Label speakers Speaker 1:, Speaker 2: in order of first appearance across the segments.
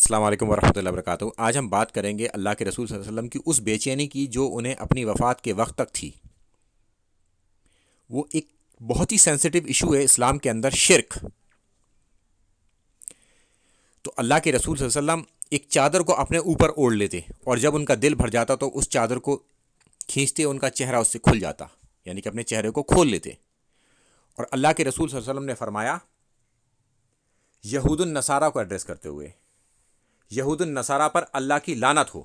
Speaker 1: السلام علیکم ورحمۃ اللہ وبرکاتہ۔ آج ہم بات کریں گے اللہ کے رسول صلی اللہ علیہ وسلم کی اس بے چینی کی جو انہیں اپنی وفات کے وقت تک تھی۔ وہ ایک بہت ہی سینسٹیو ایشو ہے اسلام کے اندر، شرک۔ تو اللہ کے رسول صلی اللہ علیہ وسلم ایک چادر کو اپنے اوپر اوڑھ لیتے، اور جب ان کا دل بھر جاتا تو اس چادر کو کھینچتے، ان کا چہرہ اس سے کھل جاتا، یعنی کہ اپنے چہرے کو کھول لیتے۔ اور اللہ کے رسول صلی اللہ علیہ وسلم نے فرمایا، یہود النصارہ کو ایڈریس کرتے ہوئے، یہود النصارہ پر اللہ کی لعنت ہو،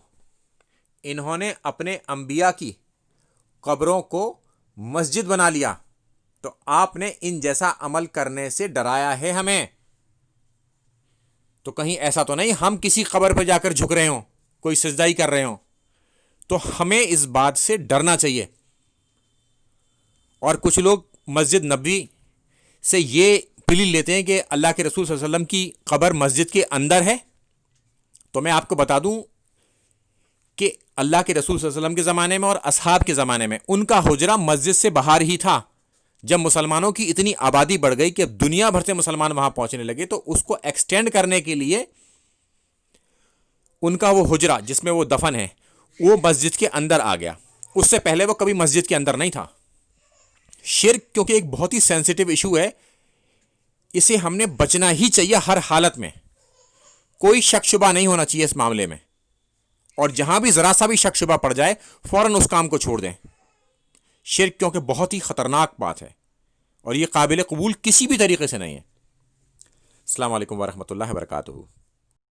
Speaker 1: انہوں نے اپنے انبیاء کی قبروں کو مسجد بنا لیا، تو آپ نے ان جیسا عمل کرنے سے ڈرایا ہے ہمیں۔ تو کہیں ایسا تو نہیں ہم کسی قبر پہ جا کر جھک رہے ہوں، کوئی سجدہ ہی کر رہے ہوں؟ تو ہمیں اس بات سے ڈرنا چاہیے۔ اور کچھ لوگ مسجد نبوی سے یہ پلی لیتے ہیں کہ اللہ کے رسول صلی اللہ علیہ وسلم کی قبر مسجد کے اندر ہے۔ تو میں آپ کو بتا دوں کہ اللہ کے رسول صلی اللہ علیہ وسلم کے زمانے میں اور اصحاب کے زمانے میں ان کا حجرہ مسجد سے باہر ہی تھا۔ جب مسلمانوں کی اتنی آبادی بڑھ گئی کہ اب دنیا بھر سے مسلمان وہاں پہنچنے لگے، تو اس کو ایکسٹینڈ کرنے کے لیے ان کا وہ حجرہ جس میں وہ دفن ہے وہ مسجد کے اندر آ گیا۔ اس سے پہلے وہ کبھی مسجد کے اندر نہیں تھا۔ شرک کیونکہ ایک بہت ہی سینسٹیو ایشو ہے، اسے ہم نے بچنا ہی چاہیے ہر حالت میں۔ کوئی شک شبہ نہیں ہونا چاہیے اس معاملے میں، اور جہاں بھی ذرا سا بھی شک شبہ پڑ جائے فوراً اس کام کو چھوڑ دیں۔ شرک کیونکہ بہت ہی خطرناک بات ہے، اور یہ قابل قبول کسی بھی طریقے سے نہیں ہے۔ السلام علیکم ورحمۃ اللہ وبرکاتہ۔